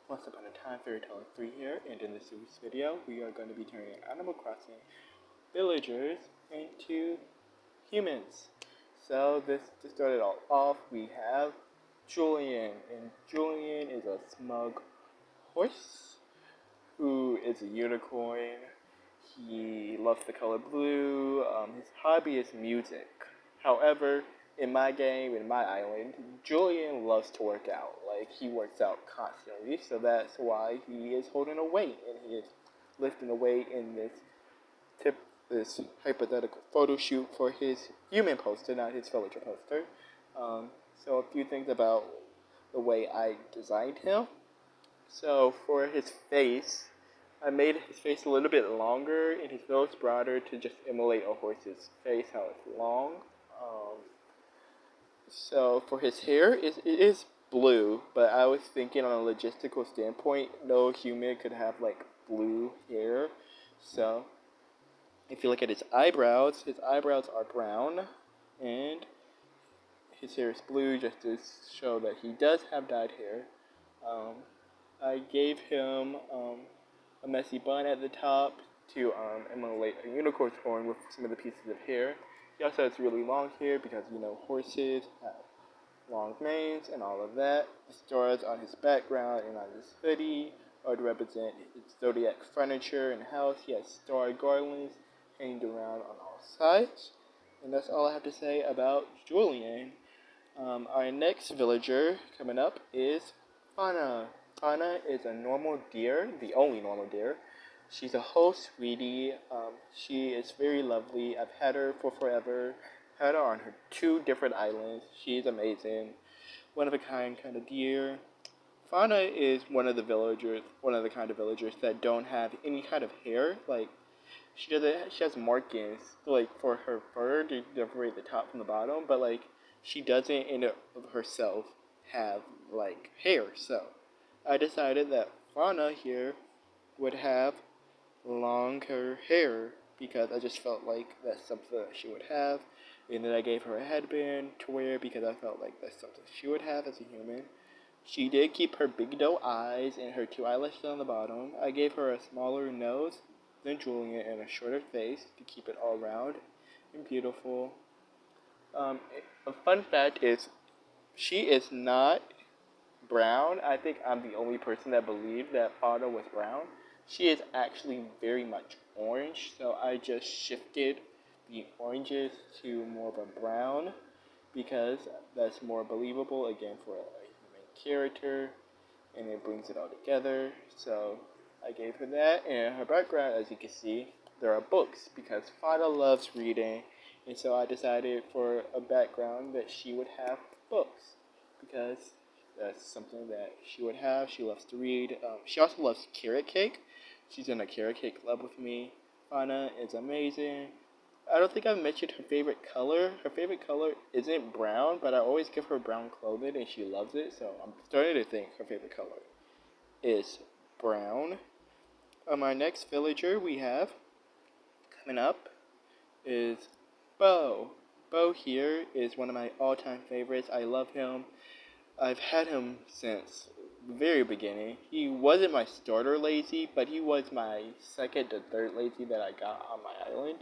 Once upon a time, Fairy Tale 3 here, and in this week's video, we are going to be turning Animal Crossing villagers into humans. So to start it all off, we have Julian, and Julian is a smug horse who is a unicorn. He loves the color blue. His hobby is music. However, in my game, in my island, Julian loves to work out. Like, he works out constantly, so that's why he is holding a weight, and he is lifting a weight in this hypothetical photo shoot for his human poster, not his villager poster. So a few things about the way I designed him. So for his face, I made his face a little bit longer and his nose broader to just emulate a horse's face, how it's long. Um, so for his hair, it is blue, but I was thinking on a logistical standpoint, no human could have like blue hair. So if you look at his eyebrows are brown, and his hair is blue just to show that he does have dyed hair. Um, I gave him a messy bun at the top to emulate a unicorn's horn with some of the pieces of hair. He also has really long hair because, horses have long manes and all of that. The stars on his background and on his hoodie are to represent his zodiac furniture and house. He has star garlands hanging around on all sides. And that's all I have to say about Julian. Our next villager coming up is Fauna. Fauna is a normal deer, the only normal deer. She's a whole sweetie. She is very lovely. I've had her for forever. Had her on her 2 different islands. She's amazing. One of a kind of deer. Fauna is one of the kind of villagers that don't have any kind of hair. Like, she has markings, like, for her fur to separate the top from the bottom, but, like, she doesn't in of herself have, like, hair. So I decided that Fauna here would have longer hair because I just felt like that's something that she would have. And then I gave her a headband to wear because I felt like that's something she would have as a human. She did keep her big doe eyes and her 2 eyelashes on the bottom. I gave her a smaller nose than Julian and a shorter face to keep it all round and beautiful. A fun fact is she is not brown. I think I'm the only person that believed that Fauna was brown. She is actually very much orange, so I just shifted the oranges to more of a brown because that's more believable again for a human character, and it brings it all together. So I gave her that, and her background, as you can see, there are books because Fauna loves reading, and so I decided for a background that she would have books because that's something that she would have. She loves to read. She also loves carrot cake. She's in a carrot cake club with me. Fauna is amazing. I don't think I've mentioned her favorite color. Her favorite color isn't brown, but I always give her brown clothing and she loves it, so I'm starting to think her favorite color is brown. Our next villager we have coming up is Bo. Bo here is one of my all-time favorites. I love him. I've had him since the very beginning. He wasn't my starter lazy, but he was my second to third lazy that I got on my island.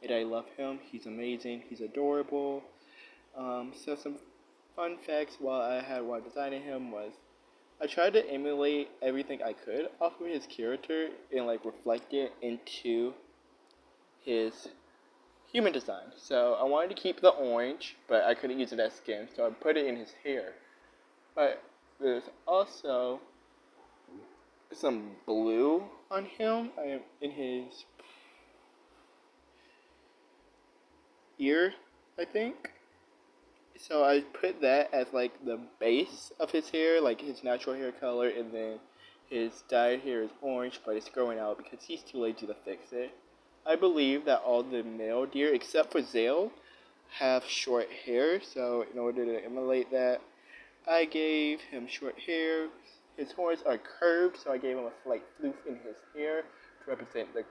And I love him. He's amazing. He's adorable. So some fun facts while designing him was I tried to emulate everything I could off of his character and like reflect it into his human design. So I wanted to keep the orange, but I couldn't use it as skin, so I put it in his hair. But there's also some blue on him in his ear, I think. So I put that as like the base of his hair, like his natural hair color, and then his dyed hair is orange, but it's growing out because he's too lazy to fix it. I believe that all the male deer, except for Zell, have short hair, so in order to emulate that, I gave him short hair. His horns are curved, so I gave him a slight floof in his hair to represent the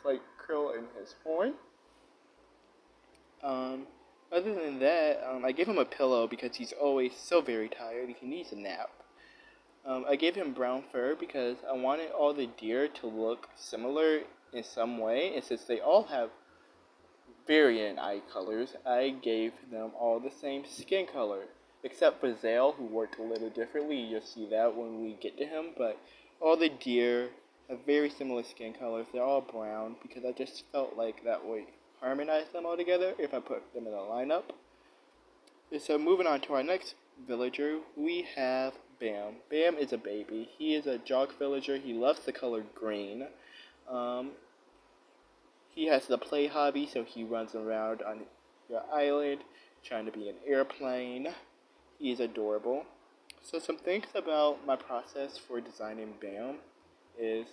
slight curl in his horn. Other than that, I gave him a pillow because he's always so very tired. He needs a nap. I gave him brown fur because I wanted all the deer to look similar in some way, and since they all have variant eye colors, I gave them all the same skin color, except for Zell, who worked a little differently. You'll see that when we get to him, but all the deer have very similar skin colors. They're all brown because I just felt like that would harmonize them all together if I put them in a lineup. And so moving on to our next villager, we have Bam. Bam is a baby. He is a jock villager. He loves the color green. Um, he has the play hobby, so he runs around on your island trying to be an airplane. He is adorable. So some things about my process for designing Bam is,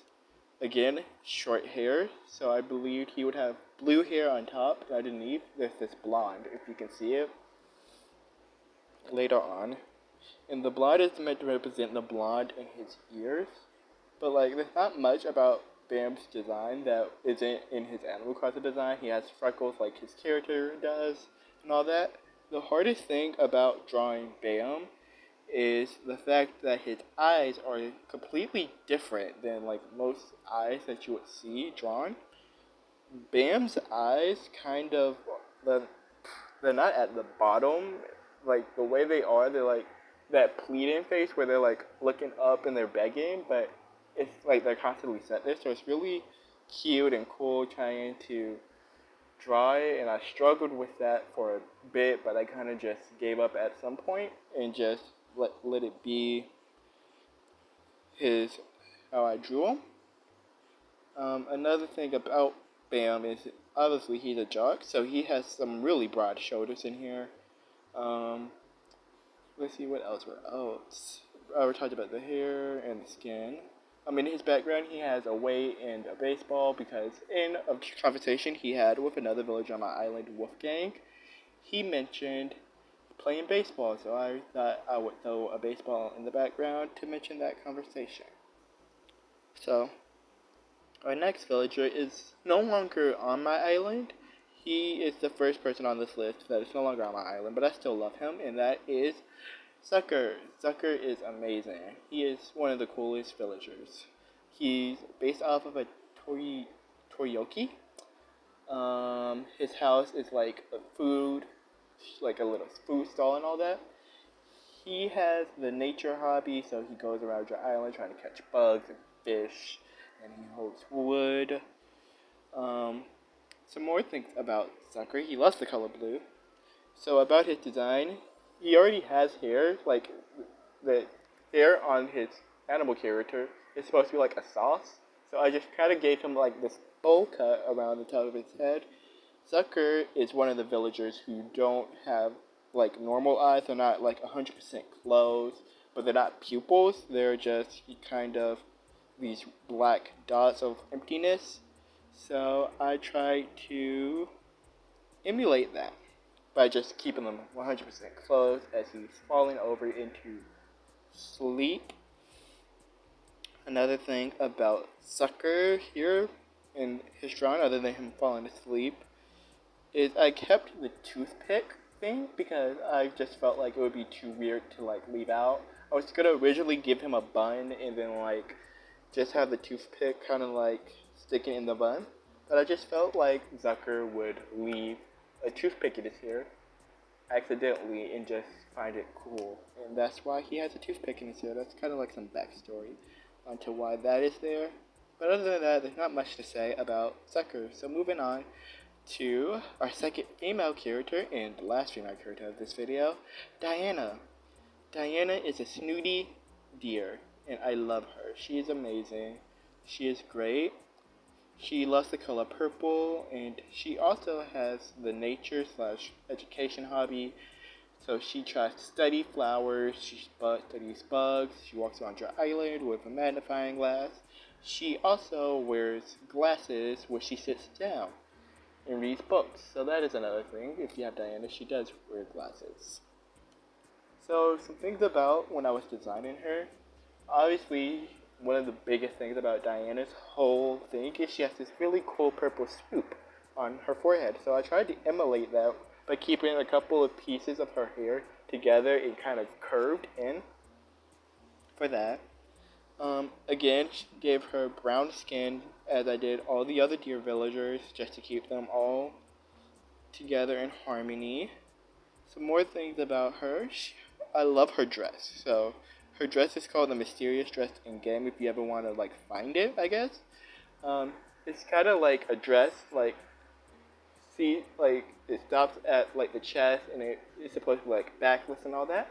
again, short hair. So I believed he would have blue hair on top, and underneath there's this blonde, if you can see it later on. And the blonde is meant to represent the blonde in his ears. But like, there's not much about Bam's design that isn't in his Animal Crossing design. He has freckles like his character does and all that. The hardest thing about drawing Bam is the fact that his eyes are completely different than like most eyes that you would see drawn. Bam's eyes kind of, they're not at the bottom, like the way they are, they're like that pleading face where they're like looking up and they're begging, but it's like they're constantly set there, so it's really cute and cool trying to draw it, and I struggled with that for a bit, but I kind of just gave up at some point and just let it be his how I drew him. Another thing about Bam is obviously he's a jock, so he has some really broad shoulders in here. Um, let's see what else we talked about the hair and the skin. In his background, he has a weight and a baseball because in a conversation he had with another villager on my island, Wolfgang, he mentioned playing baseball, so I thought I would throw a baseball in the background to mention that conversation. So, our next villager is no longer on my island. He is the first person on this list that is no longer on my island, but I still love him, and that is Sucker. Sucker is amazing. He is one of the coolest villagers. He's based off of a Torioki. His house is like like a little food stall and all that. He has the nature hobby, so he goes around your island trying to catch bugs and fish, and he holds wood. Some more things about Sucker. He loves the color blue. So about his design, he already has hair, like the hair on his animal character is supposed to be like a sauce. So I just kind of gave him like this bowl cut around the top of his head. Sucker is one of the villagers who don't have like normal eyes. They're not like 100% closed, but they're not pupils. They're just kind of these black dots of emptiness. So I tried to emulate that by just keeping them 100% closed as he's falling over into sleep. Another thing about Sucker here in his drawing, other than him falling asleep, is I kept the toothpick thing because I just felt like it would be too weird to like leave out. I was gonna originally give him a bun and then like just have the toothpick kind of like sticking in the bun, but I just felt like Zucker would leave a toothpick in his hair accidentally and just find it cool, and that's why he has a toothpick in his hair. That's kind of like some backstory onto why that is there. But other than that, there's not much to say about Sucker. So moving on to our second female character and the last female character of this video, Diana. Diana is a snooty deer, and I love her. She is amazing. She is great. She loves the color purple, and she also has the nature / education hobby. So she tries to study flowers, she studies bugs, she walks around your island with a magnifying glass. She also wears glasses where she sits down and reads books. So that is another thing. If you have Diana, she does wear glasses. So some things about when I was designing her. Obviously, one of the biggest things about Diana's whole thing is she has this really cool purple swoop on her forehead. So I tried to emulate that by keeping a couple of pieces of her hair together and kind of curved in. for that. Again, gave her brown skin as I did all the other deer villagers just to keep them all together in harmony. Some more things about her. I love her dress. So her dress is called the Mysterious Dress in game. If you ever want to like find it, I guess. It's kind of like a dress, like see, like it stops at like the chest, and it's supposed to be like backless and all that.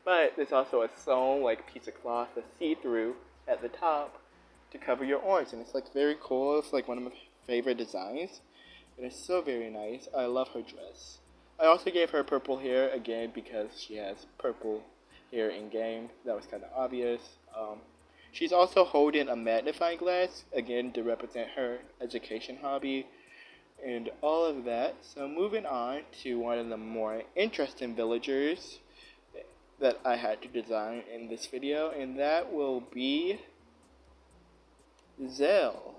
But there's also a sewn like piece of cloth that's see-through at the top to cover your arms, and it's like very cool. It's like one of my favorite designs, and it's so very nice. I love her dress. I also gave her purple hair again because she has purple hair in game. That was kind of obvious. She's also holding a magnifying glass again to represent her education hobby and all of that. So moving on to one of the more interesting villagers that I had to design in this video, and that will be Zell.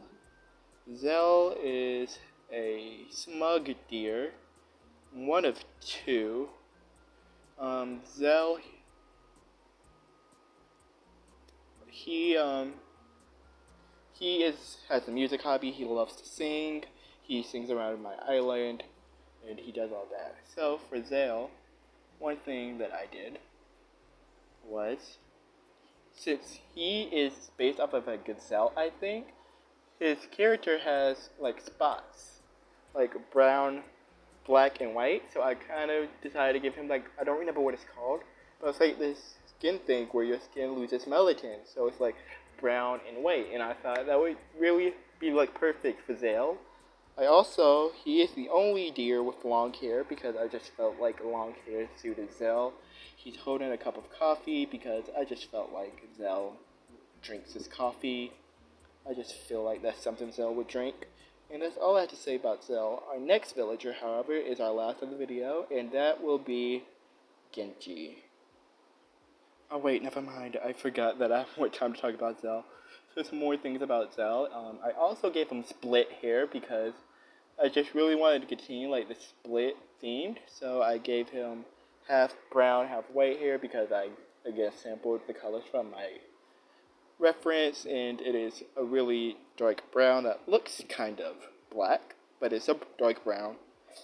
Zell is a smug deer, one of two. Zell, he has a music hobby. He loves to sing. He sings around my island, and he does all that. So for Zell, one thing that I did was, since he is based off of a gazelle, I think, his character has like spots, like brown, black, and white. So I kind of decided to give him like, I don't remember what it's called, but it's like this skin thing where your skin loses melatonin. So it's like brown and white, and I thought that would really be like perfect for Zale. He is the only deer with long hair because I just felt like long hair suited Zell. He's holding a cup of coffee because I just felt like Zell drinks his coffee. I just feel like that's something Zell would drink. And that's all I have to say about Zell. Our next villager, however, is our last of the video, and that will be Genji. Oh wait, never mind. I forgot that I have more time to talk about Zell. So some more things about Zell. I also gave him split hair because I just really wanted to continue like the split themed. So I gave him half brown, half white hair because I again sampled the colors from my reference, and it is a really dark brown that looks kind of black, but it's a dark brown.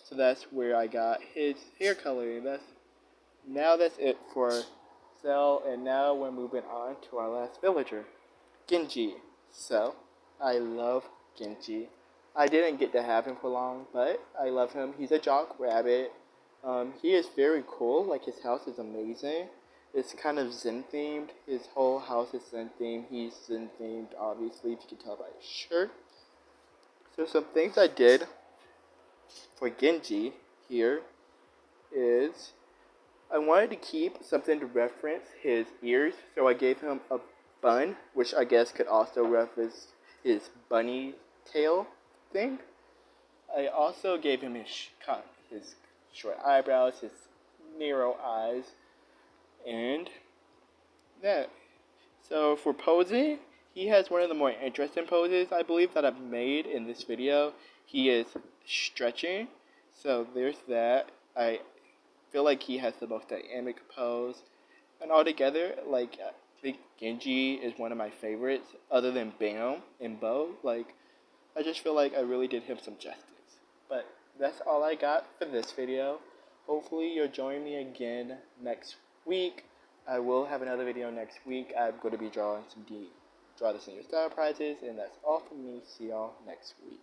So that's where I got his hair color. And that's it for Zell, and now we're moving on to our last villager, Genji. So I love Genji. I didn't get to have him for long, but I love him. He's a jock rabbit. He is very cool. Like his house is amazing. It's kind of Zen themed. His whole house is Zen themed. He's Zen themed, obviously, if you can tell by his shirt. So some things I did for Genji here is I wanted to keep something to reference his ears, so I gave him a bun, which I guess could also reference his bunny tail thing. I also gave him his short eyebrows, his narrow eyes, and that. So for posing, he has one of the more interesting poses, I believe, that I've made in this video. He is stretching, so there's that. I feel like he has the most dynamic pose. And altogether, like, I think Genji is one of my favorites, other than Bam and Bo. Like, I just feel like I really did him some justice. But that's all I got for this video. Hopefully you'll join me again next week. I will have another video next week. I'm going to be drawing some Draw the Senior Style prizes, and that's all from me. See y'all next week.